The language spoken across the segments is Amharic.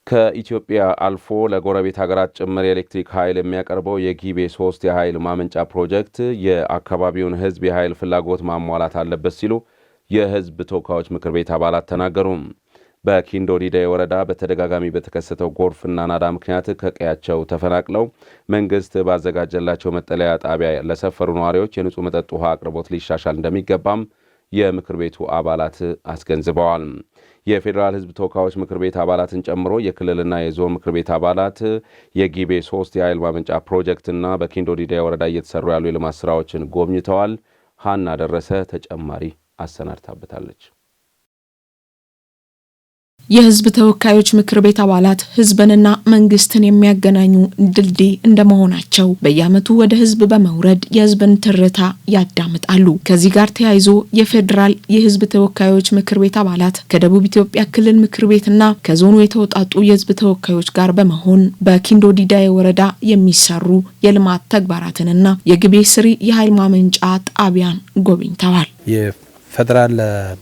ከኢትዮጵያ አልፎ ለጎረቤት ሀገራት ጭምር የኤሌክትሪክ ኃይል የሚያቀርበው የጊቤ 3 የኃይል ማመንጫ ፕሮጀክት የአካባቢውን ሕዝብ የኃይል ፍላጎት ማሟላት አለበት ሲሉ የሕዝብ ተወካዮች ምክር ቤት አባላት ተናገሩ። በኪንዶ ዲዳዬ ወረዳ በተደጋጋሚ በተከሰተው ጎርፍና ናዳ ምክንያት ከቀያቸው ተፈናቅለው መንግስት ባዘጋጀላቸው መጠለያ ጣቢያ ለሰፈሩ ነዋሪዎች የንጹህ መጠጥ ውሃ አቅርቦት ሊሻሻል እንደሚገባም የምክር ቤቱ አባላት አስገንዝበዋል። የፌዴራል ሕዝብ ተወካዮች ምክር ቤት አባላትን ጨምሮ የክልልና የዞን ምክር ቤት አባላት የጊቤ 3 የኃይል ማመንጫ ፕሮጀክትና በኪንዶ ዲዳዬ ወረዳ እየተሰሩ ያሉ የልማት ስራዎችን ጎብኝተዋል። ሀና ደረሰ ተጨማሪ አሰናድታበታለች። የሕዝብ ተወካዮች ምክር ቤት አባላት ሕዝብንና መንግስትን የሚያገናኙ ድልድይ እንደመሆናቸው በየዓመቱ ወደ ሕዝብ በመውረድ የሕዝብን ትርታ ያዳምጣሉ። ከዚህ ጋር ተያይዞ የፌዴራል የሕዝብ ተወካዮች ምክር ቤት አባላት ከደቡብ ኢትዮጵያ ክልል ምክር ቤትና ከዞኑ የተውጣጡ የሕዝብ ተወካዮች ጋር በመሆን በኪንዶ ዲዳዬ ወረዳ የሚሰሩ የልማት ተግባራትንና የጊቤ 3 የኃይል ማመንጫ ጣቢያን ጎብኝተዋል። የፌዴራል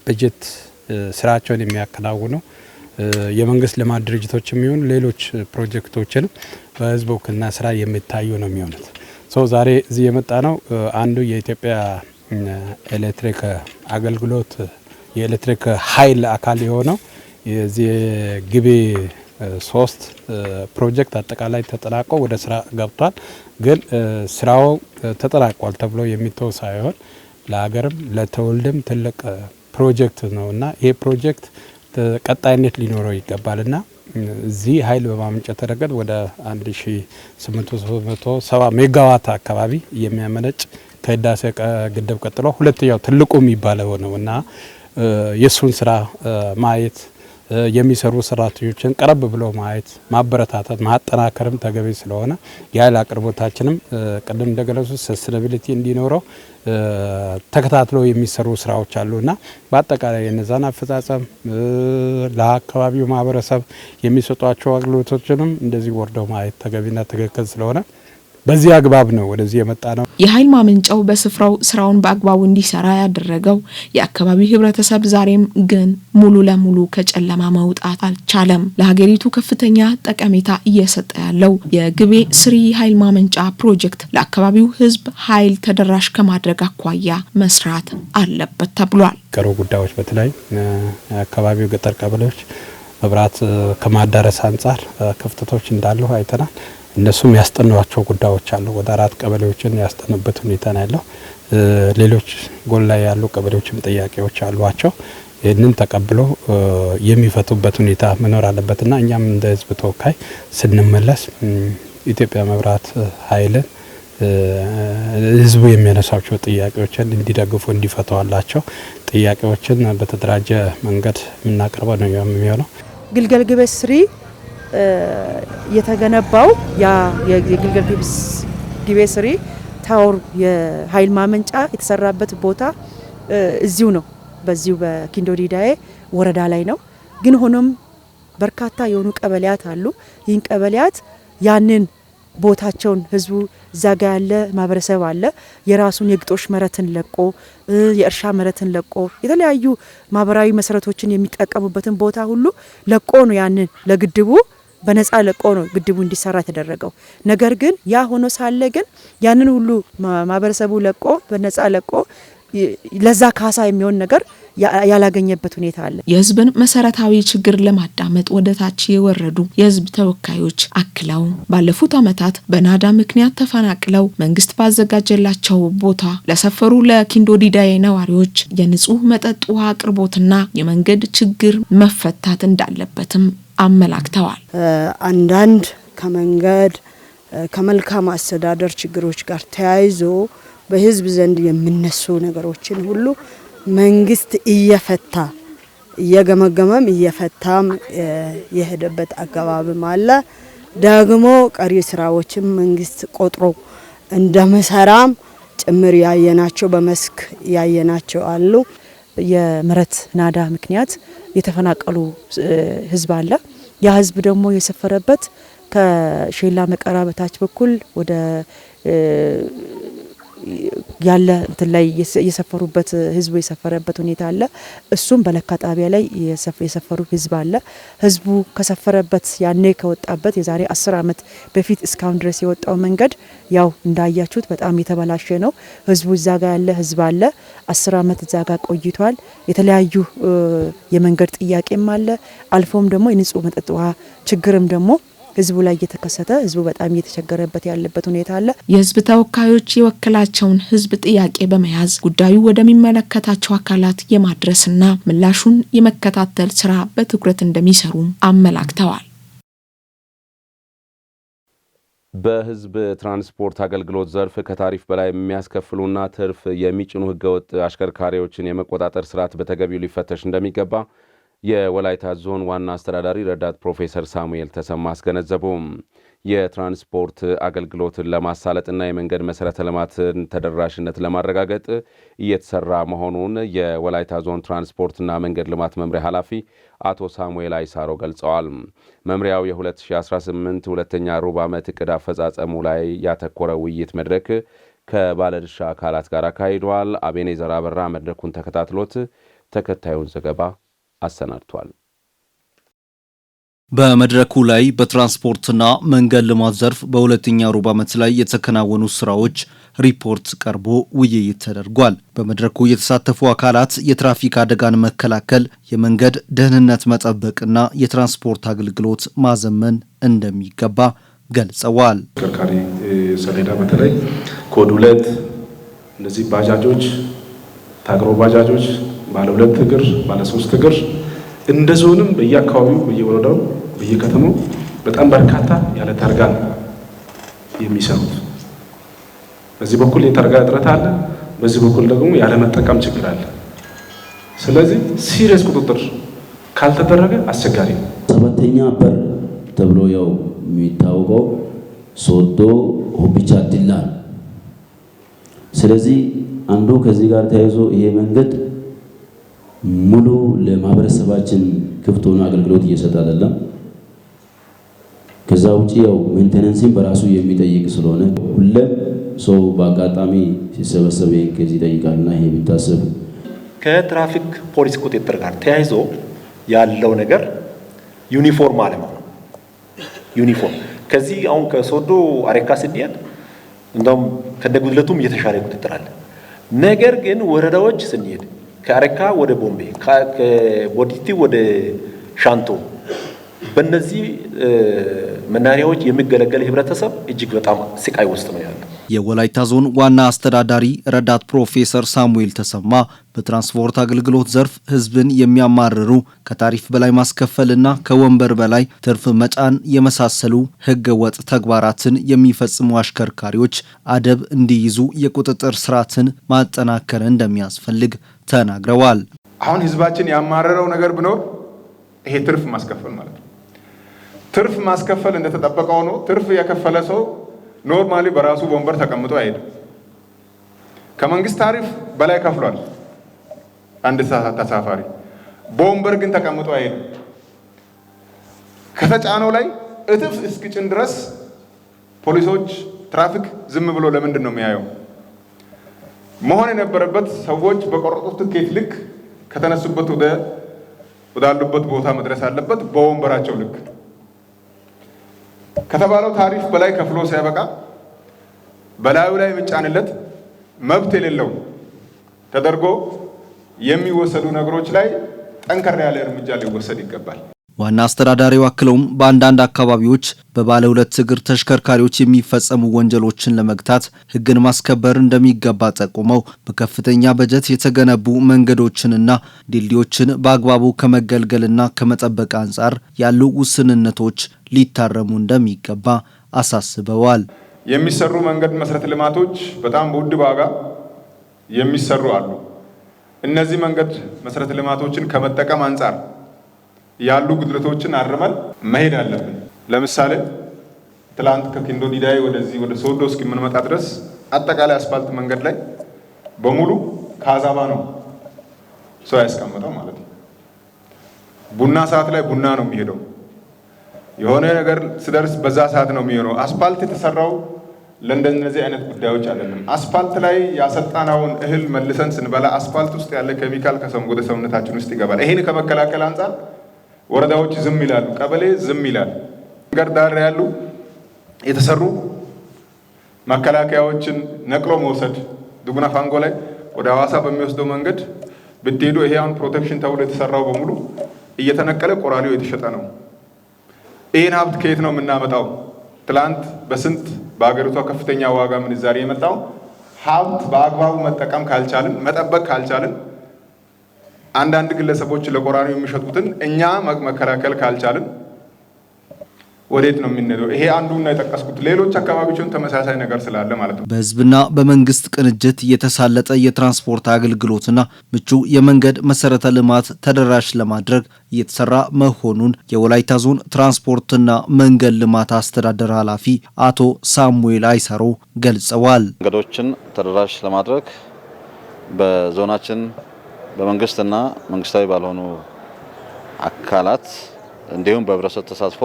በጀት ስራቸውን የሚያከናውኑ የመንግስት ልማት ድርጅቶች የሚሆኑ ሌሎች ፕሮጀክቶችን በህዝብ ውክልና ስራ የሚታዩ ነው የሚሆኑት። ዛሬ እዚህ የመጣ ነው አንዱ የኢትዮጵያ ኤሌክትሪክ አገልግሎት የኤሌክትሪክ ኃይል አካል የሆነው የዚህ ጊቤ 3 ፕሮጀክት አጠቃላይ ተጠናቆ ወደ ስራ ገብቷል። ግን ስራው ተጠናቋል ተብሎ የሚተው ሳይሆን ለሀገርም ለትውልድም ትልቅ ፕሮጀክት ነውና ይሄ ፕሮጀክት ቀጣይነት ሊኖረው ይገባልና እዚህ ኃይል በማመንጨት ረገድ ወደ 1870 ሜጋዋት አካባቢ የሚያመነጭ ከህዳሴ ግድብ ቀጥሎ ሁለተኛው ትልቁ የሚባለው ነውና የሱን ስራ ማየት የሚሰሩ ሰራተኞችን ቀረብ ብሎ ማየት ማበረታታት ማጠናከርም ተገቢ ስለሆነ የኃይል አቅርቦታችንም ቀደም እንደገለጹ ሰስተናቢሊቲ እንዲኖረው ተከታትሎ የሚሰሩ ስራዎች አሉና በአጠቃላይ የነዛን አፈጻጸም ለአካባቢው ማህበረሰብ የሚሰጧቸው አገልግሎቶችንም እንደዚህ ወርደው ማየት ተገቢና ትክክል ስለሆነ በዚህ አግባብ ነው ወደዚህ የመጣ ነው። የኃይል ማመንጫው በስፍራው ስራውን በአግባቡ እንዲሰራ ያደረገው የአካባቢው ህብረተሰብ ዛሬም ግን ሙሉ ለሙሉ ከጨለማ መውጣት አልቻለም። ለሀገሪቱ ከፍተኛ ጠቀሜታ እየሰጠ ያለው የጊቤ 3 የኃይል ማመንጫ ፕሮጀክት ለአካባቢው ህዝብ ኃይል ተደራሽ ከማድረግ አኳያ መስራት አለበት ተብሏል። ቀሩ ጉዳዮች በተለይ አካባቢው ገጠር ቀበሌዎች መብራት ከማዳረስ አንጻር ክፍተቶች እንዳሉ አይተናል። እነሱም ያስጠኗቸው ጉዳዮች አሉ። ወደ 4 ቀበሌዎችን ያስጠኑበት ሁኔታ ነው ያለው። ሌሎች ጎል ላይ ያሉ ቀበሌዎችም ጥያቄዎች አሏቸው። ይህንን ተቀብሎ የሚፈቱበት ሁኔታ መኖር አለበትና እኛም እንደ ህዝብ ተወካይ ስንመለስ ኢትዮጵያ መብራት ኃይልን ህዝቡ የሚያነሳቸው ጥያቄዎችን እንዲደግፉ እንዲፈቷላቸው ጥያቄዎችን በተደራጀ መንገድ የምናቀርበው ነው የሚሆነው። ግልገል ጊቤ 3 የተገነባው ያ የግልገል ጊቤ 3 ታወር የኃይል ማመንጫ የተሰራበት ቦታ እዚሁ ነው። በዚሁ በኪንዶ ዲዳዬ ወረዳ ላይ ነው። ግን ሆኖም በርካታ የሆኑ ቀበሌያት አሉ። ይህን ቀበሌያት ያንን ቦታቸውን ህዝቡ ዛጋ ያለ ማህበረሰብ አለ የራሱን የግጦሽ መሬትን ለቆ የእርሻ መሬትን ለቆ የተለያዩ ማህበራዊ መሰረቶችን የሚጠቀሙበትን ቦታ ሁሉ ለቆ ነው ያንን ለግድቡ በነፃ ለቆ ነው ግድቡ እንዲሰራ ተደረገው። ነገር ግን ያ ሆኖ ሳለ ግን ያንን ሁሉ ማህበረሰቡ ለቆ በነፃ ለቆ ለዛ ካሳ የሚሆን ነገር ያላገኘበት ሁኔታ አለ። የህዝብን መሰረታዊ ችግር ለማዳመጥ ወደ ታች የወረዱ የህዝብ ተወካዮች አክለው ባለፉት ዓመታት በናዳ ምክንያት ተፈናቅለው መንግስት ባዘጋጀላቸው ቦታ ለሰፈሩ ለኪንዶ ዲዳዬ ነዋሪዎች የንጹህ መጠጥ ውሃ አቅርቦትና የመንገድ ችግር መፈታት እንዳለበትም አመላክተዋል። አንዳንድ ከመንገድ ከመልካም አስተዳደር ችግሮች ጋር ተያይዞ በህዝብ ዘንድ የሚነሱ ነገሮችን ሁሉ መንግስት እየፈታ እየገመገመም እየፈታም የሄደበት አገባብም አለ። ደግሞ ቀሪ ስራዎችም መንግስት ቆጥሮ እንደመሰራም ጭምር ያየናቸው በመስክ ያየናቸው አሉ። የመሬት ናዳ ምክንያት የተፈናቀሉ ህዝብ አለ። ያ ህዝብ ደግሞ የሰፈረበት ከሼላ መቀራ በታች በኩል ወደ ያለ እንትን ላይ የሰፈሩበት ህዝቡ የሰፈረበት ሁኔታ አለ። እሱም በለካ ጣቢያ ላይ የሰፈሩ ህዝብ አለ። ህዝቡ ከሰፈረበት ያኔ ከወጣበት የዛሬ 10 ዓመት በፊት እስካሁን ድረስ የወጣው መንገድ ያው እንዳያችሁት በጣም የተበላሸ ነው። ህዝቡ እዛ ጋር ያለ ህዝብ አለ። 10 ዓመት እዛ ጋር ቆይቷል። የተለያዩ የመንገድ ጥያቄም አለ። አልፎም ደግሞ የንጹህ መጠጥ ውሃ ችግርም ደግሞ ህዝቡ ላይ እየተከሰተ ህዝቡ በጣም እየተቸገረበት ያለበት ሁኔታ አለ። የህዝብ ተወካዮች የወከላቸውን ህዝብ ጥያቄ በመያዝ ጉዳዩ ወደሚመለከታቸው አካላት የማድረስና ምላሹን የመከታተል ስራ በትኩረት እንደሚሰሩ አመላክተዋል። በህዝብ ትራንስፖርት አገልግሎት ዘርፍ ከታሪፍ በላይ የሚያስከፍሉና ትርፍ የሚጭኑ ህገወጥ አሽከርካሪዎችን የመቆጣጠር ስርዓት በተገቢው ሊፈተሽ እንደሚገባ የወላይታ ዞን ዋና አስተዳዳሪ ረዳት ፕሮፌሰር ሳሙኤል ተሰማ አስገነዘቡ። የትራንስፖርት አገልግሎትን ለማሳለጥና የመንገድ መሰረተ ልማትን ተደራሽነት ለማረጋገጥ እየተሰራ መሆኑን የወላይታ ዞን ትራንስፖርትና መንገድ ልማት መምሪያ ኃላፊ አቶ ሳሙኤል አይሳሮ ገልጸዋል። መምሪያው የ2018 ሁለተኛ ሩብ ዓመት እቅድ አፈጻጸሙ ላይ ያተኮረ ውይይት መድረክ ከባለድርሻ አካላት ጋር አካሂዷል። አቤኔዘር አበራ መድረኩን ተከታትሎት ተከታዩን ዘገባ አሰናድቷል። በመድረኩ ላይ በትራንስፖርትና መንገድ ልማት ዘርፍ በሁለተኛ ሩብ ዓመት ላይ የተከናወኑ ስራዎች ሪፖርት ቀርቦ ውይይት ተደርጓል። በመድረኩ የተሳተፉ አካላት የትራፊክ አደጋን መከላከል፣ የመንገድ ደህንነት መጠበቅና የትራንስፖርት አገልግሎት ማዘመን እንደሚገባ ገልጸዋል። ተሽከርካሪ ሰሌዳ በተለይ ኮድ 2 እነዚህ ባጃጆች፣ ታግሮ ባጃጆች፣ ባለ 2 እግር፣ ባለ 3 እግር እንደ ዞንም በየአካባቢው በየወረዳው በየከተማው በጣም በርካታ ያለ ታርጋ የሚሰሩት። በዚህ በኩል የታርጋ እጥረት አለ፣ በዚህ በኩል ደግሞ ያለ መጠቀም ችግር አለ። ስለዚህ ሲሪየስ ቁጥጥር ካልተደረገ አስቸጋሪ ነው። 7ኛ በር ተብሎ ያው የሚታወቀው ሶዶ ሆቢቻ ዲላ። ስለዚህ አንዱ ከዚህ ጋር ተያይዞ ይሄ መንገድ ሙሉ ለማህበረሰባችን ክፍት ሆኖ አገልግሎት እየሰጠ አይደለም። ከዛ ውጪ ያው ሜንቴናንስን በራሱ የሚጠይቅ ስለሆነ ሁሉም ሰው በአጋጣሚ ሲሰበሰብ ይሄን ከዚህ ይጠይቃልና ይሄ ቢታሰብ ከትራፊክ ፖሊስ ቁጥጥር ጋር ተያይዞ ያለው ነገር ዩኒፎርም አለመሆኑ ዩኒፎርም ከዚህ አሁን ከሶዶ አሬካ ስንሄድ እንደውም ከነጉድለቱም የተሻለ ቁጥጥር አለ። ነገር ግን ወረዳዎች ስንሄድ ከአሬካ ወደ ቦምቤ ከቦዲቲ ወደ ሻንቶ በእነዚህ መናሪያዎች የሚገለገል ህብረተሰብ እጅግ በጣም ስቃይ ውስጥ ነው ያለው። የወላይታ ዞን ዋና አስተዳዳሪ ረዳት ፕሮፌሰር ሳሙኤል ተሰማ በትራንስፖርት አገልግሎት ዘርፍ ህዝብን የሚያማርሩ ከታሪፍ በላይ ማስከፈልና ከወንበር በላይ ትርፍ መጫን የመሳሰሉ ህገ ወጥ ተግባራትን የሚፈጽሙ አሽከርካሪዎች አደብ እንዲይዙ የቁጥጥር ስርዓትን ማጠናከር እንደሚያስፈልግ ተናግረዋል። አሁን ህዝባችን ያማረረው ነገር ቢኖር ይሄ ትርፍ ማስከፈል ማለት ነው። ትርፍ ማስከፈል እንደተጠበቀው ነው። ትርፍ የከፈለ ሰው ኖርማሊ በራሱ ወንበር ተቀምጦ አይሄድም። ከመንግስት ታሪፍ በላይ ከፍሏል አንድ ተሳፋሪ፣ በወንበር ግን ተቀምጦ አይሄድም። ከተጫነው ላይ እጥፍ እስኪጭን ድረስ ፖሊሶች ትራፊክ ዝም ብሎ ለምንድን ነው የሚያየው? መሆን የነበረበት ሰዎች በቆረጡት ትኬት ልክ ከተነሱበት ወዳሉበት ቦታ መድረስ አለበት። በወንበራቸው ልክ ከተባለው ታሪፍ በላይ ከፍሎ ሲያበቃ በላዩ ላይ የሚጫንለት መብት የሌለው ተደርጎ የሚወሰዱ ነገሮች ላይ ጠንከር ያለ እርምጃ ሊወሰድ ይገባል። ዋና አስተዳዳሪው አክለውም በአንዳንድ አካባቢዎች በባለ 2 እግር ተሽከርካሪዎች የሚፈጸሙ ወንጀሎችን ለመግታት ህግን ማስከበር እንደሚገባ ጠቁመው በከፍተኛ በጀት የተገነቡ መንገዶችንና ድልድዮችን በአግባቡ ከመገልገልና ከመጠበቅ አንጻር ያሉ ውስንነቶች ሊታረሙ እንደሚገባ አሳስበዋል። የሚሰሩ መንገድ መሰረተ ልማቶች በጣም በውድ ዋጋ የሚሰሩ አሉ። እነዚህ መንገድ መሰረተ ልማቶችን ከመጠቀም አንጻር ያሉ ጉድለቶችን አርመን መሄድ አለብን። ለምሳሌ ትላንት ከኪንዶ ዲዳይ ወደዚህ ወደ ሶዶ እስኪመጣ ድረስ አጠቃላይ አስፋልት መንገድ ላይ በሙሉ ካዛባ ነው ሰው ያስቀመጠው ማለት ነው። ቡና ሰዓት ላይ ቡና ነው የሚሄደው። የሆነ ነገር ሲደርስ በዛ ሰዓት ነው የሚሆነው። አስፋልት የተሰራው ለእንደነዚህ አይነት ጉዳዮች አይደለም። አስፋልት ላይ ያሰጣናውን እህል መልሰን ስንበላ አስፋልት ውስጥ ያለ ኬሚካል ወደ ሰውነታችን ውስጥ ይገባል። ይሄን ከመከላከል አንጻር ወረዳዎች ዝም ይላሉ፣ ቀበሌ ዝም ይላል። መንገድ ዳር ያሉ የተሰሩ መከላከያዎችን ነቅሎ መውሰድ ዱጉና ፋንጎ ላይ ወደ ሐዋሳ በሚወስደው መንገድ ብትሄዱ ይሄ አሁን ፕሮቴክሽን ተብሎ የተሰራው በሙሉ እየተነቀለ ቆራሪው የተሸጠ ነው። ይሄን ሀብት ከየት ነው የምናመጣው? ትላንት በስንት በአገሪቷ ከፍተኛ ዋጋ ምንዛሬ የመጣው ሀብት በአግባቡ መጠቀም ካልቻልን፣ መጠበቅ ካልቻልን፣ አንዳንድ ግለሰቦች ለቆራሪው የሚሸጡትን እኛ መከላከል ካልቻልን ወዴት ነው የምንሄደው? ይሄ አንዱና የጠቀስኩት ሌሎች አካባቢዎችን ተመሳሳይ ነገር ስላለ ማለት ነው። በህዝብና በመንግስት ቅንጅት የተሳለጠ የትራንስፖርት አገልግሎትና ምቹ የመንገድ መሰረተ ልማት ተደራሽ ለማድረግ እየተሰራ መሆኑን የወላይታ ዞን ትራንስፖርትና መንገድ ልማት አስተዳደር ኃላፊ አቶ ሳሙኤል አይሰሮ ገልጸዋል። መንገዶችን ተደራሽ ለማድረግ በዞናችን በመንግስትና መንግስታዊ ባልሆኑ አካላት እንዲሁም በህብረተሰብ ተሳትፎ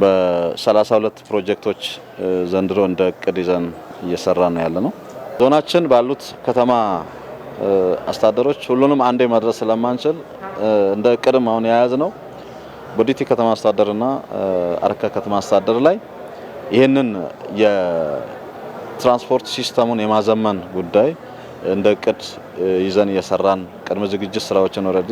በ32 ፕሮጀክቶች ዘንድሮ እንደ እቅድ ይዘን እየሰራ ነው ያለነው። ዞናችን ባሉት ከተማ አስተዳደሮች ሁሉንም አንዴ መድረስ ስለማንችል እንደ እቅድም አሁን የያዝነው ቦዲቲ ከተማ አስተዳደርና አረካ ከተማ አስተዳደር ላይ ይህንን የትራንስፖርት ሲስተሙን የማዘመን ጉዳይ እንደ እቅድ ይዘን እየሰራን ቅድመ ዝግጅት ስራዎችን ኦሬዲ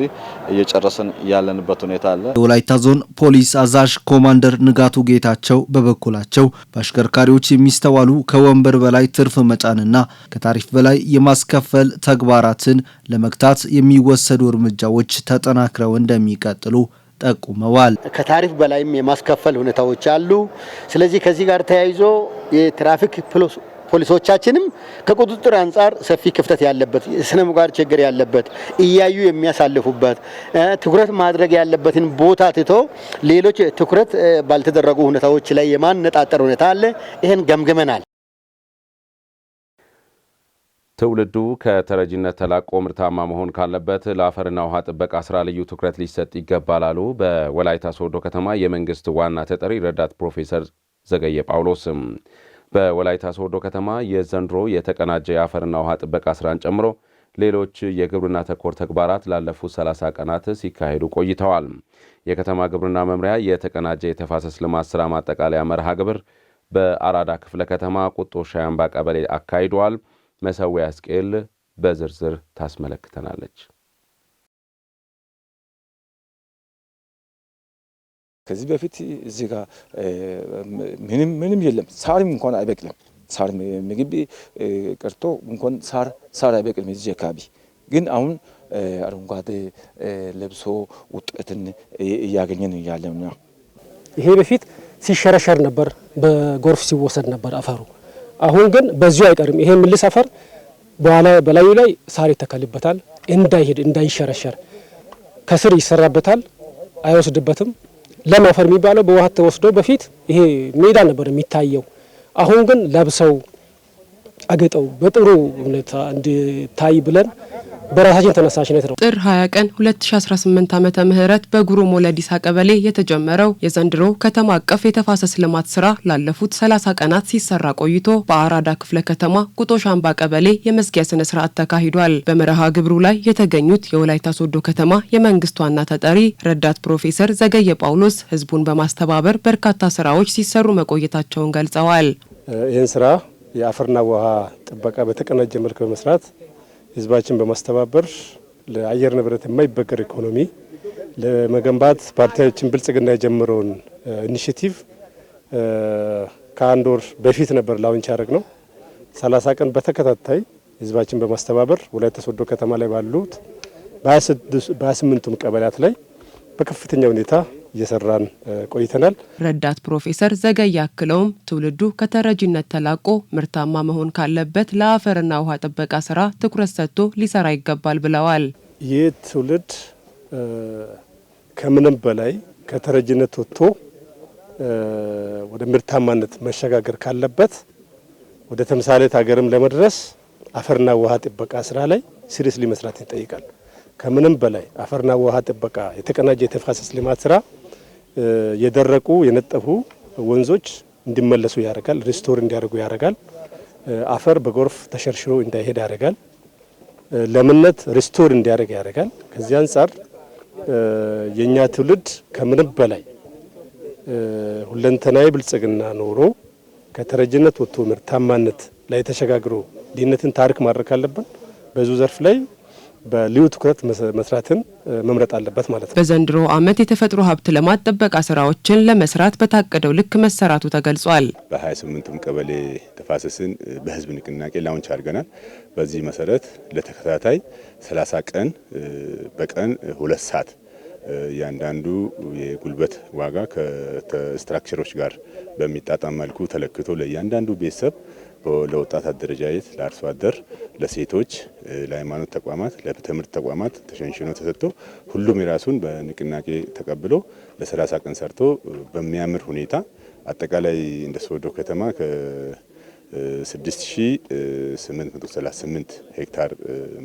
እየጨረስን ያለንበት ሁኔታ አለ። የወላይታ ዞን ፖሊስ አዛዥ ኮማንደር ንጋቱ ጌታቸው በበኩላቸው በአሽከርካሪዎች የሚስተዋሉ ከወንበር በላይ ትርፍ መጫንና ከታሪፍ በላይ የማስከፈል ተግባራትን ለመግታት የሚወሰዱ እርምጃዎች ተጠናክረው እንደሚቀጥሉ ጠቁመዋል። ከታሪፍ በላይም የማስከፈል ሁኔታዎች አሉ። ስለዚህ ከዚህ ጋር ተያይዞ የትራፊክ ፖሊሶቻችንም ከቁጥጥር አንጻር ሰፊ ክፍተት ያለበት፣ የስነ ምግባር ችግር ያለበት፣ እያዩ የሚያሳልፉበት፣ ትኩረት ማድረግ ያለበትን ቦታ ትቶ ሌሎች ትኩረት ባልተደረጉ ሁኔታዎች ላይ የማነጣጠር ሁኔታ አለ። ይሄን ገምግመናል። ትውልዱ ከተረጂነት ተላቆ ምርታማ መሆን ካለበት ለአፈርና ውሃ ጥበቃ ስራ ልዩ ትኩረት ሊሰጥ ይገባል አሉ በወላይታ ሶዶ ከተማ የመንግስት ዋና ተጠሪ ረዳት ፕሮፌሰር ዘገየ ጳውሎስም። በወላይታ ሶዶ ከተማ የዘንድሮ የተቀናጀ የአፈርና ውሃ ጥበቃ ስራን ጨምሮ ሌሎች የግብርና ተኮር ተግባራት ላለፉት 30 ቀናት ሲካሄዱ ቆይተዋል። የከተማ ግብርና መምሪያ የተቀናጀ የተፋሰስ ልማት ስራ ማጠቃለያ መርሃ ግብር በአራዳ ክፍለ ከተማ ቁጦ ሻያምባ ቀበሌ አካሂዷል። መሰዊያ አስቄል በዝርዝር ታስመለክተናለች። ከዚህ በፊት እዚህ ጋር ምንም የለም። ሳርም እንኳን አይበቅልም። ሳር ምግብ ቀርቶ እንኳን ሳር አይበቅልም እዚህ አካባቢ። ግን አሁን አረንጓዴ ለብሶ ውጤትን እያገኘን ያለው ነው። ይሄ በፊት ሲሸረሸር ነበር፣ በጎርፍ ሲወሰድ ነበር አፈሩ። አሁን ግን በዚሁ አይቀርም። ይሄ ምልስ አፈር በኋላ በላዩ ላይ ሳር ይተከልበታል፣ እንዳይሄድ እንዳይሸረሸር ከስር ይሰራበታል፣ አይወስድበትም። ለም አፈር የሚባለው በውሃ ተወስዶ በፊት ይሄ ሜዳ ነበር የሚታየው። አሁን ግን ለብሰው አገጠው በጥሩ ሁኔታ እንዲታይ ብለን በራሳችን ተነሳሽነት ነው። ጥር 20 ቀን 2018 ዓመተ ምህረት በጉሩሞ ለዲሳ ቀበሌ የተጀመረው የዘንድሮ ከተማ አቀፍ የተፋሰስ ልማት ስራ ላለፉት 30 ቀናት ሲሰራ ቆይቶ በአራዳ ክፍለ ከተማ ቁጦ ሻምባ ቀበሌ የመዝጊያ ስነ ስርዓት ተካሂዷል። በመርሃ ግብሩ ላይ የተገኙት የወላይታ ሶዶ ከተማ የመንግስት ዋና ተጠሪ ረዳት ፕሮፌሰር ዘገየ ጳውሎስ ህዝቡን በማስተባበር በርካታ ስራዎች ሲሰሩ መቆየታቸውን ገልጸዋል። ይህን ስራ የአፈርና ውሃ ጥበቃ በተቀናጀ መልክ በመስራት ህዝባችን በማስተባበር ለአየር ንብረት የማይበገር ኢኮኖሚ ለመገንባት ፓርቲያችን ብልጽግና የጀመረውን ኢኒሺቲቭ ከአንድ ወር በፊት ነበር ላውንች ያደረግነው። 30 ቀን በተከታታይ ህዝባችን በማስተባበር ወላይታ ሶዶ ከተማ ላይ ባሉት በ28ቱም ቀበሌያት ላይ በከፍተኛ ሁኔታ እየሰራን ቆይተናል። ረዳት ፕሮፌሰር ዘገየ አክለውም ትውልዱ ከተረጂነት ተላቆ ምርታማ መሆን ካለበት ለአፈርና ውሃ ጥበቃ ስራ ትኩረት ሰጥቶ ሊሰራ ይገባል ብለዋል። ይህ ትውልድ ከምንም በላይ ከተረጂነት ወጥቶ ወደ ምርታማነት መሸጋገር ካለበት ወደ ተምሳሌት ሀገርም ለመድረስ አፈርና ውሃ ጥበቃ ስራ ላይ ሲሪየስሊ መስራት ይጠይቃል። ከምንም በላይ አፈርና ውሃ ጥበቃ የተቀናጀ የተፋሰስ ልማት ስራ የደረቁ የነጠፉ ወንዞች እንዲመለሱ ያደርጋል፣ ሪስቶር እንዲያደርጉ ያደርጋል። አፈር በጎርፍ ተሸርሽሮ እንዳይሄድ ያደርጋል። ለምነት ሪስቶር እንዲያደርግ ያደርጋል። ከዚህ አንጻር የኛ ትውልድ ከምንም በላይ ሁለንተናዊ ብልጽግና ኖሮ ከተረጅነት ወጥቶ ምርታማነት ላይ ተሸጋግሮ ድህነትን ታሪክ ማድረግ አለብን። በዙ ዘርፍ ላይ በልዩ ትኩረት መስራትን መምረጥ አለበት ማለት ነው። በዘንድሮ ዓመት የተፈጥሮ ሀብት ልማት ጥበቃ ስራዎችን ለመስራት በታቀደው ልክ መሰራቱ ተገልጿል። በ28ቱም ቀበሌ ተፋሰስን በህዝብ ንቅናቄ ላውንች አድርገናል። በዚህ መሰረት ለተከታታይ 30 ቀን በቀን 2 ሰዓት ያንዳንዱ የጉልበት ዋጋ ከስትራክቸሮች ጋር በሚጣጣም መልኩ ተለክቶ ለያንዳንዱ ቤተሰብ ለወጣት አደረጃጀት፣ ለአርሶ አደር፣ ለሴቶች፣ ለሃይማኖት ተቋማት፣ ለትምህርት ተቋማት ተሸንሽኖ ተሰጥቶ ሁሉም የራሱን በንቅናቄ ተቀብሎ ለ30 ቀን ሰርቶ በሚያምር ሁኔታ አጠቃላይ እንደ ሶዶ ከተማ ከ6838 ሄክታር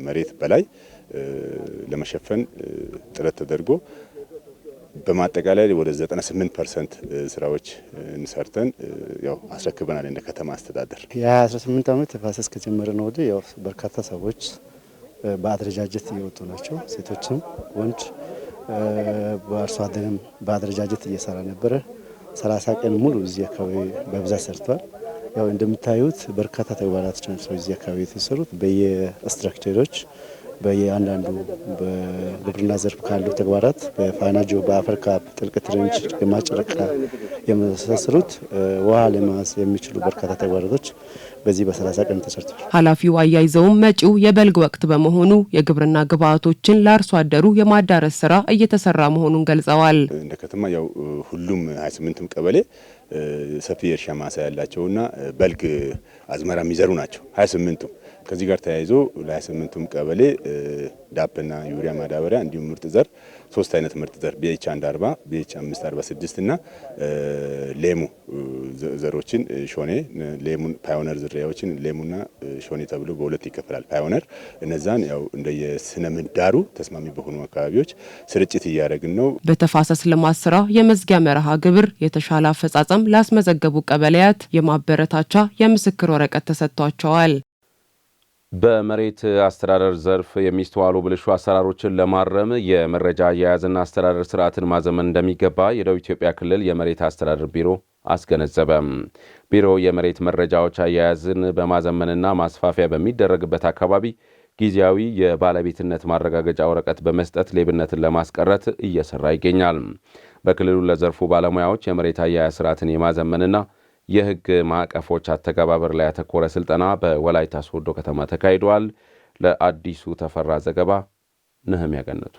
መሬት በላይ ለመሸፈን ጥረት ተደርጎ በማጠቃላይ ወደ 98% ስራዎች እንሰርተን ያው አስረክበናል እንደ ከተማ አስተዳደር። የ18 ዓመት ተፋሰስ ከጀመረን ወዲህ ያው በርካታ ሰዎች በአደረጃጀት እየወጡ ናቸው። ሴቶችም ወንድ በአርሶ አደርም በአደረጃጀት እየሰራ ነበረ። 30 ቀን ሙሉ እዚህ አካባቢ በብዛት ሰርቷል። ያው እንደምታዩት በርካታ ተግባራቶች ናቸው እዚህ አካባቢ የተሰሩት በየስትራክቸሮች በየአንዳንዱ በግብርና ዘርፍ ካሉ ተግባራት በፋይናጆ በአፈር ካብ ጥልቅ ትሬንች የማጨረቃ የመሳሰሉት ውሃ ለማስ የሚችሉ በርካታ ተግባራቶች በዚህ በ30 ቀን ተሰርቷል። ኃላፊው አያይዘውም መጪው የበልግ ወቅት በመሆኑ የግብርና ግብዓቶችን ለአርሶ አደሩ የማዳረስ ስራ እየተሰራ መሆኑን ገልጸዋል። እንደ ከተማ ያው ሁሉም 28ቱም ቀበሌ ሰፊ የእርሻ ማሳ ያላቸውና በልግ አዝመራ የሚዘሩ ናቸው 28ቱም። ከዚህ ጋር ተያይዞ ለ28ቱም ቀበሌ ዳፕና ዩሪያ ማዳበሪያ እንዲሁም ምርጥ ዘር 3 አይነት ምርጥ ዘር BH 140 BH 546 እና ሌሙ ዘሮችን ሾኔ ሌሙን ፓዮነር ዝርያዎችን ሌሙና ሾኔ ተብሎ በሁለት ይከፈላል። ፓዮነር እነዛን ያው እንደየስነ ምህዳሩ ተስማሚ በሆኑ አካባቢዎች ስርጭት እያደረግን ነው። በተፋሰስ ልማት ስራ የመዝጊያ መርሃ ግብር የተሻለ አፈጻጸም ላስመዘገቡ ቀበሌያት የማበረታቻ የምስክር ወረቀት ተሰጥቷቸዋል። በመሬት አስተዳደር ዘርፍ የሚስተዋሉ ብልሹ አሰራሮችን ለማረም የመረጃ አያያዝና አስተዳደር ስርዓትን ማዘመን እንደሚገባ የደቡብ ኢትዮጵያ ክልል የመሬት አስተዳደር ቢሮ አስገነዘበ። ቢሮው የመሬት መረጃዎች አያያዝን በማዘመንና ማስፋፊያ በሚደረግበት አካባቢ ጊዜያዊ የባለቤትነት ማረጋገጫ ወረቀት በመስጠት ሌብነትን ለማስቀረት እየሰራ ይገኛል። በክልሉ ለዘርፉ ባለሙያዎች የመሬት አያያዝ ስርዓትን የማዘመንና የህግ ማዕቀፎች አተገባበር ላይ ያተኮረ ስልጠና በወላይታ ሶዶ ከተማ ተካሂዷል። ለአዲሱ ተፈራ ዘገባ ነህሚያ ገነቱ።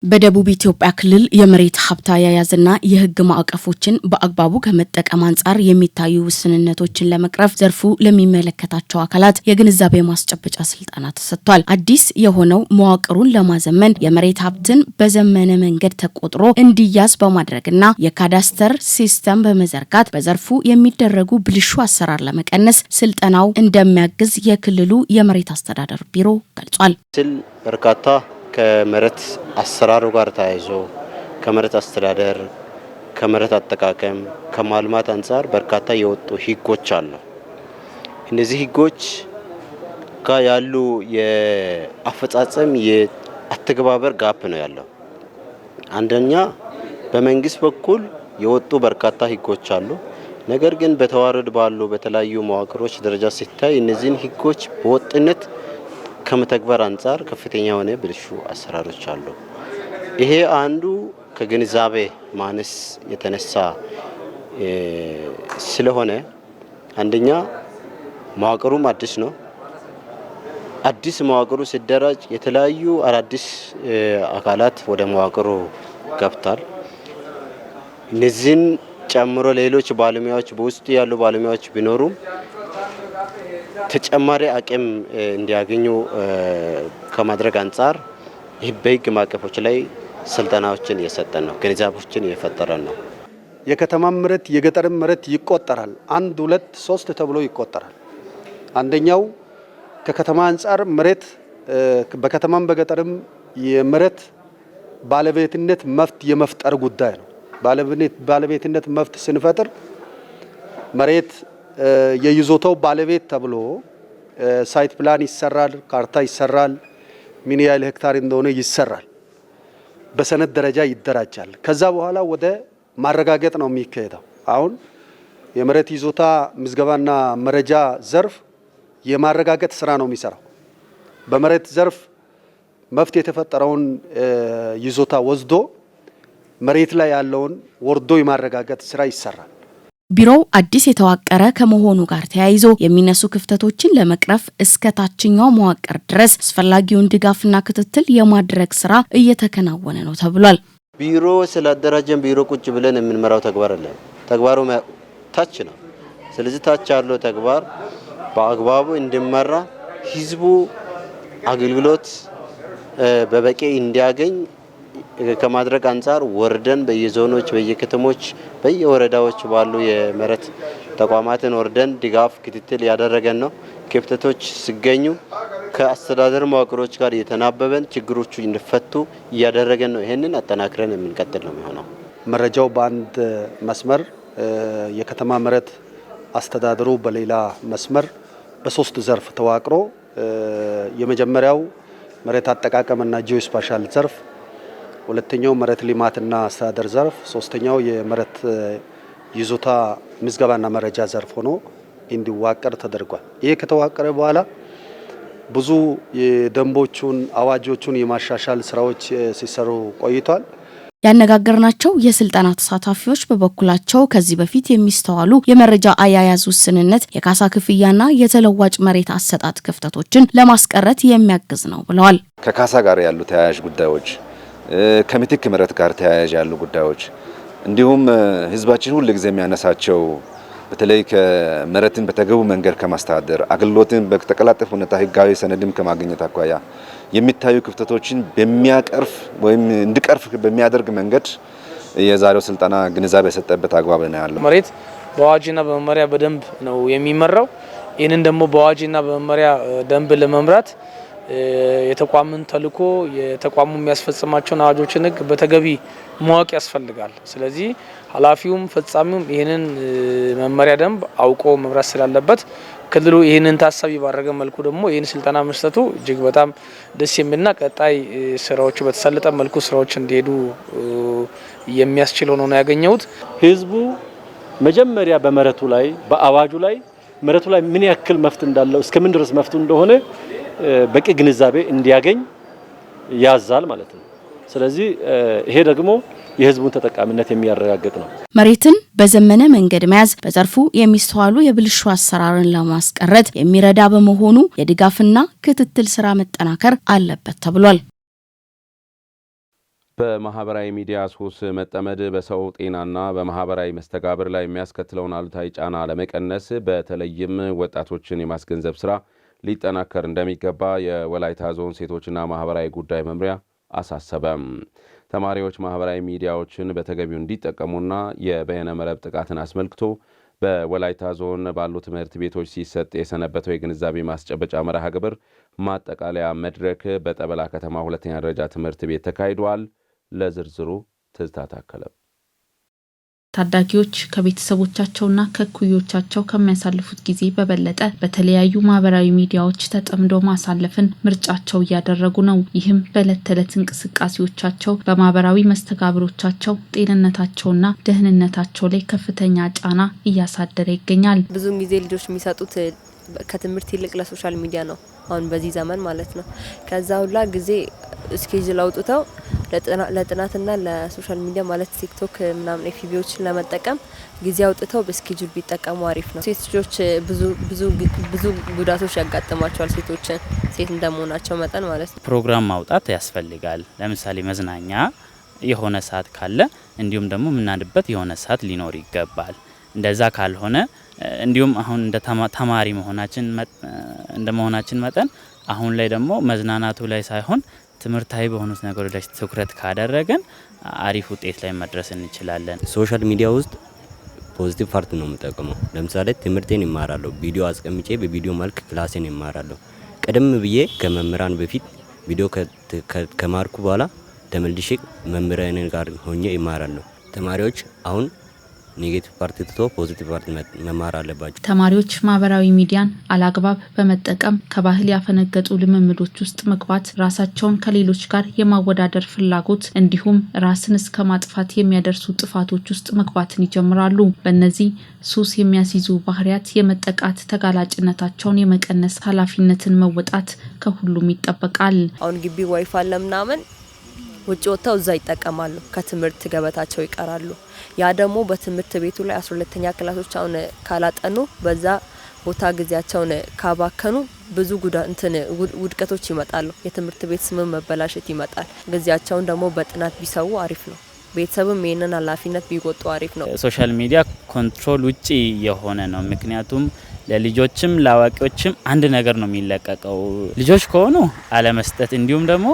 በደቡብ ኢትዮጵያ ክልል የመሬት ሀብት አያያዝና የህግ ማዕቀፎችን በአግባቡ ከመጠቀም አንጻር የሚታዩ ውስንነቶችን ለመቅረፍ ዘርፉ ለሚመለከታቸው አካላት የግንዛቤ ማስጨበጫ ስልጠና ተሰጥቷል። አዲስ የሆነው መዋቅሩን ለማዘመን የመሬት ሀብትን በዘመነ መንገድ ተቆጥሮ እንዲያዝ በማድረግና የካዳስተር ሲስተም በመዘርጋት በዘርፉ የሚደረጉ ብልሹ አሰራር ለመቀነስ ስልጠናው እንደሚያግዝ የክልሉ የመሬት አስተዳደር ቢሮ ገልጿል። በርካታ ከመሬት አሰራሩ ጋር ተያይዞ ከመሬት አስተዳደር ከመሬት አጠቃቀም ከማልማት አንጻር በርካታ የወጡ ህጎች አሉ። እነዚህ ህጎች ጋር ያሉ የአፈጻጸም የአተገባበር ጋፕ ነው ያለው። አንደኛ በመንግስት በኩል የወጡ በርካታ ህጎች አሉ። ነገር ግን በተዋረድ ባሉ በተለያዩ መዋቅሮች ደረጃ ሲታይ እነዚህን ህጎች በወጥነት ከመተግበር አንጻር ከፍተኛ የሆነ ብልሹ አሰራሮች አሉ። ይሄ አንዱ ከግንዛቤ ማነስ የተነሳ ስለሆነ አንደኛ መዋቅሩም አዲስ ነው። አዲስ መዋቅሩ ሲደራጅ የተለያዩ አዳዲስ አካላት ወደ መዋቅሩ ገብቷል። እነዚህን ጨምሮ ሌሎች ባለሙያዎች በውስጡ ያሉ ባለሙያዎች ቢኖሩም ተጨማሪ አቅም እንዲያገኙ ከማድረግ አንጻር ይህ በህግ ማዕቀፎች ላይ ስልጠናዎችን እየሰጠን ነው፣ ግንዛቤዎችን እየፈጠረን ነው። የከተማ መሬት የገጠር መሬት ይቆጠራል። 1 2 3 ተብሎ ይቆጠራል። አንደኛው ከከተማ አንጻር መሬት በከተማም በገጠርም የመሬት ባለቤትነት መፍት የመፍጠር ጉዳይ ነው። ባለቤትነት መብት ስንፈጥር መሬት የይዞታው ባለቤት ተብሎ ሳይት ፕላን ይሰራል፣ ካርታ ይሰራል፣ ምን ያህል ሄክታር እንደሆነ ይሰራል፣ በሰነድ ደረጃ ይደራጃል። ከዛ በኋላ ወደ ማረጋገጥ ነው የሚካሄደው። አሁን የመሬት ይዞታ ምዝገባና መረጃ ዘርፍ የማረጋገጥ ስራ ነው የሚሰራው። በመሬት ዘርፍ መፍት የተፈጠረውን ይዞታ ወስዶ መሬት ላይ ያለውን ወርዶ የማረጋገጥ ስራ ይሰራል። ቢሮው አዲስ የተዋቀረ ከመሆኑ ጋር ተያይዞ የሚነሱ ክፍተቶችን ለመቅረፍ እስከ ታችኛው መዋቅር ድረስ አስፈላጊውን ድጋፍና ክትትል የማድረግ ስራ እየተከናወነ ነው ተብሏል። ቢሮ ስላደራጀን ቢሮ ቁጭ ብለን የምንመራው ተግባር አለ። ተግባሩ ታች ነው። ስለዚህ ታች ያለው ተግባር በአግባቡ እንዲመራ ህዝቡ አገልግሎት በበቂ እንዲያገኝ ከማድረግ አንፃር ወርደን በየዞኖች፣ በየከተሞች፣ በየወረዳዎች ባሉ የመሬት ተቋማትን ወርደን ድጋፍ ክትትል ያደረገን ነው። ክፍተቶች ሲገኙ ከአስተዳደር መዋቅሮች ጋር እየተናበበን ችግሮቹ እንዲፈቱ እያደረገን ነው። ይሄንን አጠናክረን የምንቀጥል ነው የሚሆነው። መረጃው በአንድ መስመር፣ የከተማ መሬት አስተዳደሩ በሌላ መስመር በሶስት ዘርፍ ተዋቅሮ የመጀመሪያው መሬት አጠቃቀምና ጂኦስፓሻል ዘርፍ፣ ሁለተኛው መሬት ልማትና አስተዳደር ዘርፍ፣ ሶስተኛው የመሬት ይዞታ ምዝገባና መረጃ ዘርፍ ሆኖ እንዲዋቀር ተደርጓል። ይሄ ከተዋቀረ በኋላ ብዙ የደንቦቹን አዋጆቹን የማሻሻል ስራዎች ሲሰሩ ቆይቷል። ያነጋገርናቸው የስልጠና ተሳታፊዎች በበኩላቸው ከዚህ በፊት የሚስተዋሉ የመረጃ አያያዝ ውስንነት፣ የካሳ ክፍያና የተለዋጭ መሬት አሰጣጥ ክፍተቶችን ለማስቀረት የሚያግዝ ነው ብለዋል። ከካሳ ጋር ያሉ ተያያዥ ጉዳዮች፣ ከምትክ መሬት ጋር ተያያዥ ያሉ ጉዳዮች እንዲሁም ህዝባችን ሁሉ ጊዜ የሚያነሳቸው በተለይ ከመሬትን በተገቡ መንገድ ከማስተዳደር አገልግሎትን በተቀላጠፈ ሁኔታ ህጋዊ ሰነድም ከማግኘት አኳያ የሚታዩ ክፍተቶችን በሚያቀርፍ ወይም እንዲቀርፍ በሚያደርግ መንገድ የዛሬው ስልጠና ግንዛቤ የሰጠበት አግባብ ነው ያለው። መሬት በአዋጅና በመመሪያ በደንብ ነው የሚመራው። ይህንን ደግሞ በአዋጅና በመመሪያ ደንብ ለመምራት የተቋምን ተልዕኮ የተቋሙ የሚያስፈጽማቸውን አዋጆችን ህግ በተገቢ ማወቅ ያስፈልጋል። ስለዚህ ኃላፊውም ፈጻሚውም ይህንን መመሪያ ደንብ አውቆ መምራት ስላለበት ክልሉ ይህንን ታሳቢ ባደረገ መልኩ ደግሞ ይህን ስልጠና መስጠቱ እጅግ በጣም ደስ የሚልና ቀጣይ ስራዎቹ በተሳለጠ መልኩ ስራዎች እንዲሄዱ የሚያስችል ሆኖ ነው ያገኘሁት። ህዝቡ መጀመሪያ በመሬቱ ላይ በአዋጁ ላይ መሬቱ ላይ ምን ያክል መፍት እንዳለው እስከምን ድረስ መፍቱ እንደሆነ በቂ ግንዛቤ እንዲያገኝ ያዛል ማለት ነው። ስለዚህ ይሄ ደግሞ የህዝቡን ተጠቃሚነት የሚያረጋግጥ ነው። መሬትን በዘመነ መንገድ መያዝ በዘርፉ የሚስተዋሉ የብልሹ አሰራርን ለማስቀረት የሚረዳ በመሆኑ የድጋፍና ክትትል ስራ መጠናከር አለበት ተብሏል። በማህበራዊ ሚዲያ ሱስ መጠመድ በሰው ጤናና በማህበራዊ መስተጋብር ላይ የሚያስከትለውን አሉታዊ ጫና ለመቀነስ በተለይም ወጣቶችን የማስገንዘብ ስራ ሊጠናከር እንደሚገባ የወላይታ ዞን ሴቶችና ማህበራዊ ጉዳይ መምሪያ አሳሰበም። ተማሪዎች ማህበራዊ ሚዲያዎችን በተገቢው እንዲጠቀሙና የበይነ መረብ ጥቃትን አስመልክቶ በወላይታ ዞን ባሉ ትምህርት ቤቶች ሲሰጥ የሰነበተው የግንዛቤ ማስጨበጫ መርሃ ግብር ማጠቃለያ መድረክ በጠበላ ከተማ ሁለተኛ ደረጃ ትምህርት ቤት ተካሂዷል። ለዝርዝሩ ትዝታ ታከለ። ታዳጊዎች ከቤተሰቦቻቸውና ከኩዮቻቸው ከሚያሳልፉት ጊዜ በበለጠ በተለያዩ ማህበራዊ ሚዲያዎች ተጠምዶ ማሳለፍን ምርጫቸው እያደረጉ ነው። ይህም በዕለት ተዕለት እንቅስቃሴዎቻቸው በማህበራዊ መስተጋብሮቻቸው ጤንነታቸውና ደህንነታቸው ላይ ከፍተኛ ጫና እያሳደረ ይገኛል። ብዙውን ጊዜ ልጆች የሚሰጡት ከትምህርት ይልቅ ለሶሻል ሚዲያ ነው፣ አሁን በዚህ ዘመን ማለት ነው። ከዛ ሁላ ጊዜ ስኬጁል አውጥተው ለጥናትና ለሶሻል ሚዲያ ማለት ቲክቶክ ምናምን ኤፍቢዎችን ለመጠቀም ጊዜ አውጥተው በስኬጁል ቢጠቀሙ አሪፍ ነው። ሴት ልጆች ብዙ ጉዳቶች ያጋጥማቸዋል። ሴት እንደመሆናቸው መጠን ማለት ነው። ፕሮግራም ማውጣት ያስፈልጋል። ለምሳሌ መዝናኛ የሆነ ሰዓት ካለ እንዲሁም ደግሞ የምናድበት የሆነ ሰዓት ሊኖር ይገባል። እንደዛ ካልሆነ እንዲሁም አሁን እንደ ተማሪ መሆናችን መጠን አሁን ላይ ደግሞ መዝናናቱ ላይ ሳይሆን ትምህርታዊ በሆኑት ነገሮች ላይ ትኩረት ካደረገን አሪፍ ውጤት ላይ መድረስ እንችላለን። ሶሻል ሚዲያ ውስጥ ፖዚቲቭ ፓርት ነው የምጠቀመው። ለምሳሌ ትምህርቴን ይማራለሁ፣ ቪዲዮ አስቀምጬ በቪዲዮ መልክ ክላሴን ይማራለሁ። ቀደም ብዬ ከመምህራን በፊት ቪዲዮ ከማርኩ በኋላ ተመልሼ መምህራን ጋር ሆኜ ይማራለሁ። ተማሪዎች አሁን ኔጌቲቭ ፓርቲ ትቶ ፖዚቲቭ ፓርቲ መማር አለባቸው። ተማሪዎች ማህበራዊ ሚዲያን አላግባብ በመጠቀም ከባህል ያፈነገጡ ልምምዶች ውስጥ መግባት፣ ራሳቸውን ከሌሎች ጋር የማወዳደር ፍላጎት እንዲሁም ራስን እስከ ማጥፋት የሚያደርሱ ጥፋቶች ውስጥ መግባትን ይጀምራሉ። በእነዚህ ሱስ የሚያስይዙ ባህሪያት የመጠቃት ተጋላጭነታቸውን የመቀነስ ኃላፊነትን መወጣት ከሁሉም ይጠበቃል። አሁን ግቢ ዋይፋይ አለ ምናምን ውጭ ወጥተው እዛ ይጠቀማሉ፣ ከትምህርት ገበታቸው ይቀራሉ። ያ ደግሞ በትምህርት ቤቱ ላይ 12ኛ ክላሶች አሁን ካላጠኑ በዛ ቦታ ጊዜያቸውን ካባከኑ ብዙ ውድቀቶች ይመጣሉ። የትምህርት ቤት ስም መበላሸት ይመጣል። ጊዜያቸውን ደግሞ በጥናት ቢሰው አሪፍ ነው። ቤተሰብም ይሄንን ኃላፊነት ቢወጡ አሪፍ ነው። ሶሻል ሚዲያ ኮንትሮል ውጪ የሆነ ነው። ምክንያቱም ለልጆችም ለአዋቂዎችም አንድ ነገር ነው የሚለቀቀው። ልጆች ከሆኑ አለመስጠት እንዲሁም ደግሞ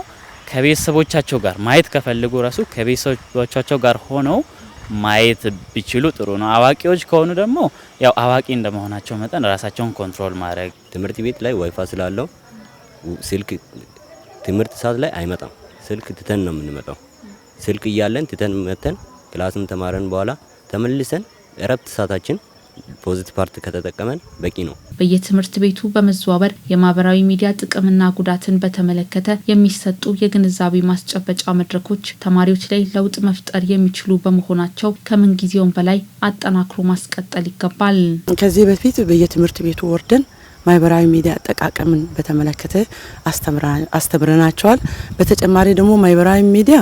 ከቤተሰቦቻቸው ጋር ማየት ከፈልጉ ራሱ ከቤተሰቦቻቸው ጋር ሆነው ማየት ቢችሉ ጥሩ ነው። አዋቂዎች ከሆኑ ደግሞ ያው አዋቂ እንደመሆናቸው መጠን ራሳቸውን ኮንትሮል ማድረግ። ትምህርት ቤት ላይ ዋይፋይ ስላለው ስልክ ትምህርት ሰዓት ላይ አይመጣም። ስልክ ትተን ነው የምንመጣው። ስልክ እያለን ትተን መተን ክላስን ተማረን በኋላ ተመልሰን እረፍት ሰዓታችን ፖዚቲቭ ፓርት ከተጠቀመን በቂ ነው። በየትምህርት ቤቱ በመዘዋወር የማህበራዊ ሚዲያ ጥቅምና ጉዳትን በተመለከተ የሚሰጡ የግንዛቤ ማስጨበጫ መድረኮች ተማሪዎች ላይ ለውጥ መፍጠር የሚችሉ በመሆናቸው ከምን ጊዜውም በላይ አጠናክሮ ማስቀጠል ይገባል። ከዚህ በፊት በየትምህርት ቤቱ ወርደን ማህበራዊ ሚዲያ አጠቃቀምን በተመለከተ አስተምረናቸዋል። በተጨማሪ ደግሞ ማህበራዊ ሚዲያ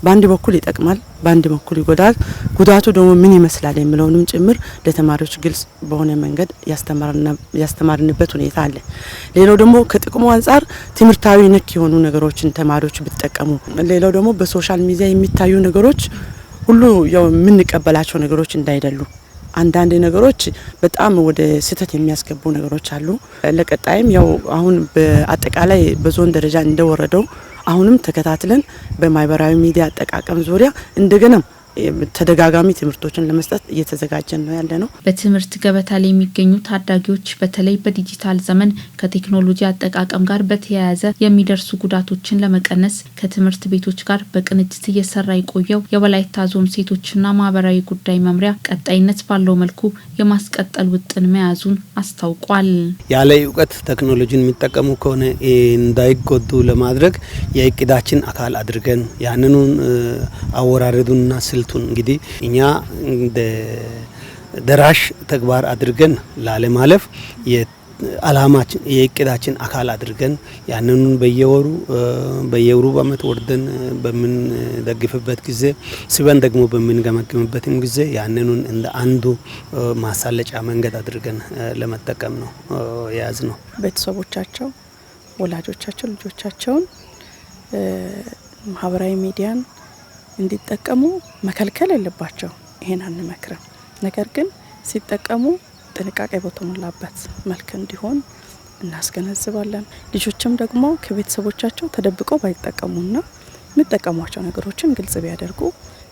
በአንድ በኩል ይጠቅማል፣ በአንድ በኩል ይጎዳል። ጉዳቱ ደግሞ ምን ይመስላል የሚለውንም ጭምር ለተማሪዎች ግልጽ በሆነ መንገድ ያስተማርንበት ሁኔታ አለ። ሌላው ደግሞ ከጥቅሙ አንጻር ትምህርታዊ ነክ የሆኑ ነገሮችን ተማሪዎች ቢጠቀሙ፣ ሌላው ደግሞ በሶሻል ሚዲያ የሚታዩ ነገሮች ሁሉ ያው የምንቀበላቸው ነገሮች እንዳይደሉ አንዳንድ ነገሮች በጣም ወደ ስህተት የሚያስገቡ ነገሮች አሉ። ለቀጣይም ያው አሁን በአጠቃላይ በዞን ደረጃ እንደወረደው አሁንም ተከታትለን በማህበራዊ ሚዲያ አጠቃቀም ዙሪያ እንደገና ተደጋጋሚ ትምህርቶችን ለመስጠት እየተዘጋጀን ነው ያለ ነው። በትምህርት ገበታ ላይ የሚገኙ ታዳጊዎች በተለይ በዲጂታል ዘመን ከቴክኖሎጂ አጠቃቀም ጋር በተያያዘ የሚደርሱ ጉዳቶችን ለመቀነስ ከትምህርት ቤቶች ጋር በቅንጅት እየሰራ የቆየው የወላይታ ዞን ሴቶችና ማህበራዊ ጉዳይ መምሪያ ቀጣይነት ባለው መልኩ የማስቀጠል ውጥን መያዙን አስታውቋል። ያለ እውቀት ቴክኖሎጂን የሚጠቀሙ ከሆነ እንዳይጎዱ ለማድረግ የእቅዳችን አካል አድርገን ያንኑን አወራረዱንና ስልቱን እንግዲህ እኛ እንደ ደራሽ ተግባር አድርገን ላለማለፍ የዓላማችን የእቅዳችን አካል አድርገን ያንኑን በየወሩ በአመት ወርደን በምንደግፍበት ጊዜ ስበን ደግሞ በምንገመግምበትም ጊዜ ያንኑን እንደ አንዱ ማሳለጫ መንገድ አድርገን ለመጠቀም ነው የያዝ ነው። ቤተሰቦቻቸው፣ ወላጆቻቸው ልጆቻቸውን ማህበራዊ ሚዲያን እንዲጠቀሙ መከልከል የለባቸው። ይሄን አንመክርም። ነገር ግን ሲጠቀሙ ጥንቃቄ በተሞላበት መልክ እንዲሆን እናስገነዝባለን። ልጆችም ደግሞ ከቤተሰቦቻቸው ተደብቀው ባይጠቀሙና የሚጠቀሟቸው ነገሮችን ግልጽ ቢያደርጉ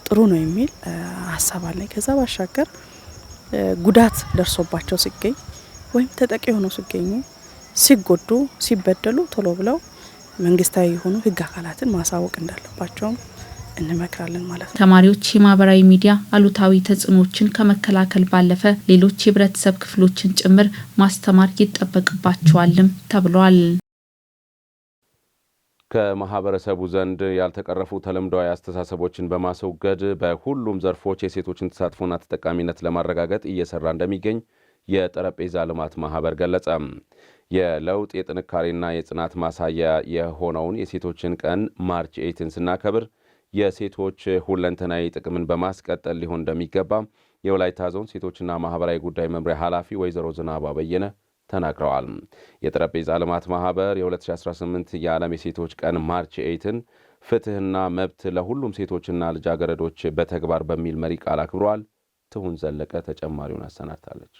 ጥሩ ነው የሚል ሀሳብ አለኝ። ከዛ ባሻገር ጉዳት ደርሶባቸው ሲገኝ ወይም ተጠቂ ሆነው ሲገኙ፣ ሲጎዱ፣ ሲበደሉ ቶሎ ብለው መንግስታዊ የሆኑ ህግ አካላትን ማሳወቅ እንዳለባቸውም እንመክራለን ማለት ነው። ተማሪዎች የማህበራዊ ሚዲያ አሉታዊ ተጽዕኖችን ከመከላከል ባለፈ ሌሎች የህብረተሰብ ክፍሎችን ጭምር ማስተማር ይጠበቅባቸዋልም ተብሏል። ከማህበረሰቡ ዘንድ ያልተቀረፉ ተለምዷዊ አስተሳሰቦችን በማስወገድ በሁሉም ዘርፎች የሴቶችን ተሳትፎና ተጠቃሚነት ለማረጋገጥ እየሰራ እንደሚገኝ የጠረጴዛ ልማት ማህበር ገለጸ። የለውጥ የጥንካሬና የጽናት ማሳያ የሆነውን የሴቶችን ቀን ማርች 8ን ስናከብር የሴቶች ሁለንተናዊ ጥቅምን በማስቀጠል ሊሆን እንደሚገባ የወላይታ ዞን ሴቶችና ማህበራዊ ጉዳይ መምሪያ ኃላፊ ወይዘሮ ዝናባ በየነ ተናግረዋል። የጠረጴዛ ልማት ማህበር የ2018 የዓለም የሴቶች ቀን ማርች 8ን ፍትህና መብት ለሁሉም ሴቶችና ልጃገረዶች በተግባር በሚል መሪ ቃል አክብሯል። ትሁን ዘለቀ ተጨማሪውን አሰናድታለች።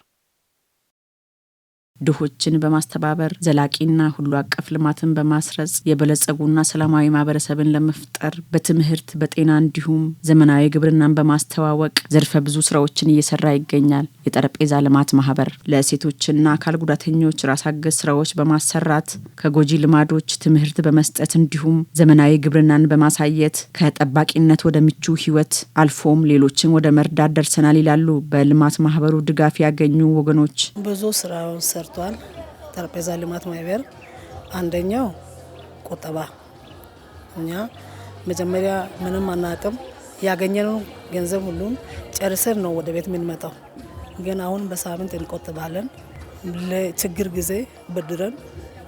ድሆችን በማስተባበር ዘላቂና ሁሉ አቀፍ ልማትን በማስረጽ የበለጸጉና ሰላማዊ ማህበረሰብን ለመፍጠር በትምህርት በጤና እንዲሁም ዘመናዊ ግብርናን በማስተዋወቅ ዘርፈ ብዙ ስራዎችን እየሰራ ይገኛል። የጠረጴዛ ልማት ማህበር ለሴቶችና አካል ጉዳተኞች ራስ አገዝ ስራዎች በማሰራት ከጎጂ ልማዶች ትምህርት በመስጠት እንዲሁም ዘመናዊ ግብርናን በማሳየት ከጠባቂነት ወደ ምቹ ህይወት አልፎም ሌሎችን ወደ መርዳት ደርሰናል ይላሉ በልማት ማህበሩ ድጋፍ ያገኙ ወገኖች። ብዙ ስራውን ሰርቷል። ጠረጴዛ ልማት ማህበር አንደኛው ቁጠባ፣ እኛ መጀመሪያ ምንም አናቅም ያገኘነው ገንዘብ ሁሉም ጨርሰን ነው ወደ ቤት የምንመጣው። ግን አሁን በሳምንት እንቆጥባለን። ለችግር ጊዜ ብድረን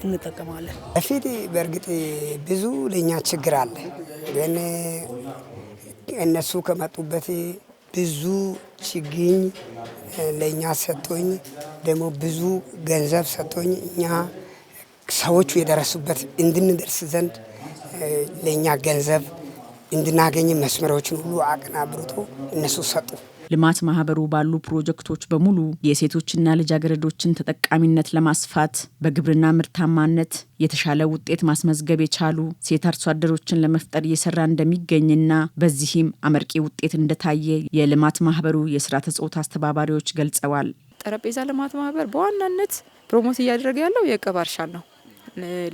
እንጠቀማለን። በፊት በእርግጥ ብዙ ለኛ ችግር አለ። ግን እነሱ ከመጡበት ብዙ ችግኝ ለኛ ሰጥቶኝ ደግሞ ብዙ ገንዘብ ሰጥቶኝ እኛ ሰዎቹ የደረሱበት እንድንደርስ ዘንድ ለኛ ገንዘብ እንድናገኝ መስመሮችን ሁሉ አቀናብርቶ እነሱ ሰጡ። ልማት ማህበሩ ባሉ ፕሮጀክቶች በሙሉ የሴቶችና ልጃገረዶችን ተጠቃሚነት ለማስፋት በግብርና ምርታማነት የተሻለ ውጤት ማስመዝገብ የቻሉ ሴት አርሶ አደሮችን ለመፍጠር እየሰራ እንደሚገኝና በዚህም አመርቂ ውጤት እንደታየ የልማት ማህበሩ የስርዓተ ጾታ አስተባባሪዎች ገልጸዋል። ጠረጴዛ ልማት ማህበር በዋናነት ፕሮሞት እያደረገ ያለው የቅብ እርሻን ነው።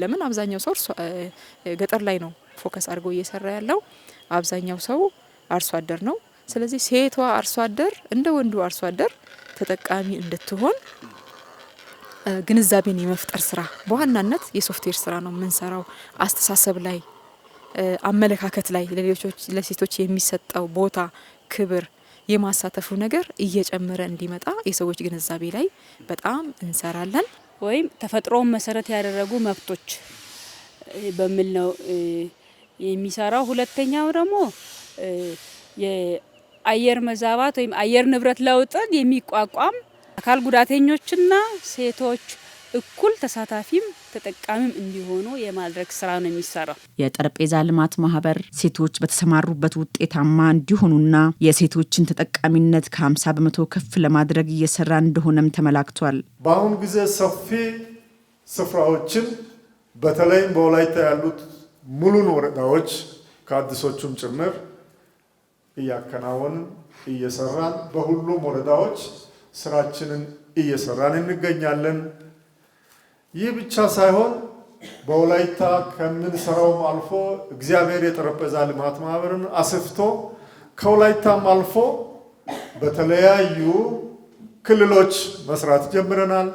ለምን አብዛኛው ሰው ገጠር ላይ ነው ፎከስ አድርጎ እየሰራ ያለው። አብዛኛው ሰው አርሶ አደር ነው። ስለዚህ ሴቷ አርሶ አደር እንደ ወንዱ አርሶ አደር ተጠቃሚ እንድትሆን ግንዛቤን የመፍጠር ስራ በዋናነት የሶፍትዌር ስራ ነው የምንሰራው። አስተሳሰብ ላይ፣ አመለካከት ላይ ለሴቶች የሚሰጠው ቦታ፣ ክብር የማሳተፉ ነገር እየጨመረ እንዲመጣ የሰዎች ግንዛቤ ላይ በጣም እንሰራለን። ወይም ተፈጥሮን መሰረት ያደረጉ መብቶች በሚል ነው የሚሰራው። ሁለተኛው ደግሞ የአየር መዛባት ወይም አየር ንብረት ለውጥን የሚቋቋም አካል ጉዳተኞችና ሴቶች እኩል ተሳታፊም ተጠቃሚም እንዲሆኑ የማድረግ ስራ ነው የሚሰራው። የጠረጴዛ ልማት ማህበር ሴቶች በተሰማሩበት ውጤታማ እንዲሆኑና የሴቶችን ተጠቃሚነት ከ50 በመቶ ከፍ ለማድረግ እየሰራ እንደሆነም ተመላክቷል። በአሁኑ ጊዜ ሰፊ ስፍራዎችን በተለይም በወላይታ ያሉት ሙሉን ወረዳዎች ከአዲሶቹም ጭምር እያከናወን እየሰራን በሁሉም ወረዳዎች ስራችንን እየሰራን እንገኛለን። ይህ ብቻ ሳይሆን በወላይታ ከምንሰራውም አልፎ እግዚአብሔር የጠረጴዛ ልማት ማህበርን አስፍቶ ከወላይታም አልፎ በተለያዩ ክልሎች መስራት ጀምረናል።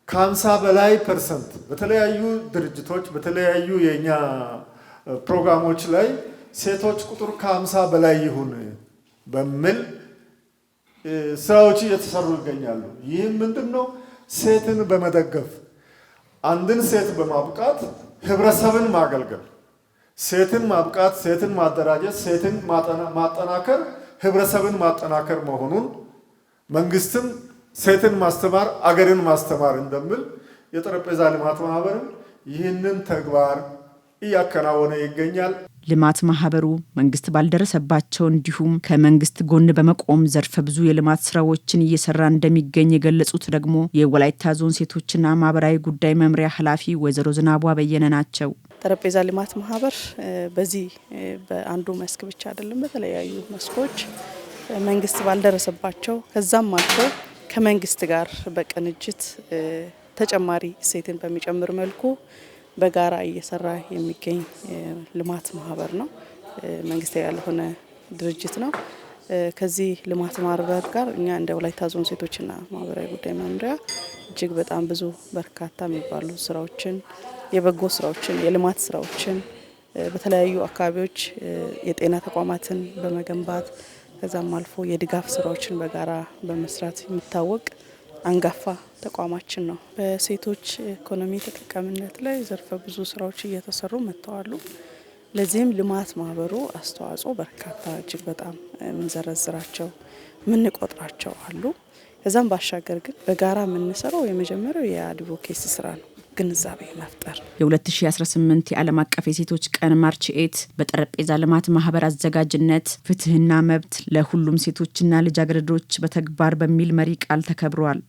ከ50 በላይ ፐርሰንት በተለያዩ ድርጅቶች በተለያዩ የኛ ፕሮግራሞች ላይ ሴቶች ቁጥር ከ50 በላይ ይሁን በሚል ስራዎች እየተሰሩ ይገኛሉ። ይህም ምንድነው? ሴትን በመደገፍ አንድን ሴት በማብቃት ህብረተሰብን ማገልገል፣ ሴትን ማብቃት፣ ሴትን ማደራጀት፣ ሴትን ማጠናከር ህብረተሰብን ማጠናከር መሆኑን መንግስትም ሴትን ማስተማር አገርን ማስተማር እንደሚል የጠረጴዛ ልማት ማህበርም ይህንን ተግባር እያከናወነ ይገኛል። ልማት ማህበሩ መንግስት ባልደረሰባቸው እንዲሁም ከመንግስት ጎን በመቆም ዘርፈ ብዙ የልማት ስራዎችን እየሰራ እንደሚገኝ የገለጹት ደግሞ የወላይታ ዞን ሴቶችና ማህበራዊ ጉዳይ መምሪያ ኃላፊ ወይዘሮ ዝናቧ በየነ ናቸው። ጠረጴዛ ልማት ማህበር በዚህ በአንዱ መስክ ብቻ አይደለም፣ በተለያዩ መስኮች መንግስት ባልደረሰባቸው ከዛም አልፎ ከመንግስት ጋር በቅንጅት ተጨማሪ እሴትን በሚጨምር መልኩ በጋራ እየሰራ የሚገኝ ልማት ማህበር ነው። መንግስታዊ ያልሆነ ድርጅት ነው። ከዚህ ልማት ማህበር ጋር እኛ እንደ ወላይታ ዞን ሴቶችና ማህበራዊ ጉዳይ መምሪያ እጅግ በጣም ብዙ በርካታ የሚባሉ ስራዎችን፣ የበጎ ስራዎችን፣ የልማት ስራዎችን በተለያዩ አካባቢዎች የጤና ተቋማትን በመገንባት ከዛም አልፎ የድጋፍ ስራዎችን በጋራ በመስራት የሚታወቅ አንጋፋ ተቋማችን ነው። በሴቶች ኢኮኖሚ ተጠቃሚነት ላይ ዘርፈ ብዙ ስራዎች እየተሰሩ መጥተዋል። ለዚህም ልማት ማህበሩ አስተዋጽኦ በርካታ እጅግ በጣም የምንዘረዝራቸው የምንቆጥራቸው አሉ። ከዛም ባሻገር ግን በጋራ የምንሰራው የመጀመሪያው የአድቮኬሲ ስራ ነው፣ ግንዛቤ መፍጠር። የ2018 የዓለም አቀፍ የሴቶች ቀን ማርች 8 በጠረጴዛ ልማት ማህበር አዘጋጅነት ፍትህና መብት ለሁሉም ሴቶችና ልጃገረዶች በተግባር በሚል መሪ ቃል ተከብሯል።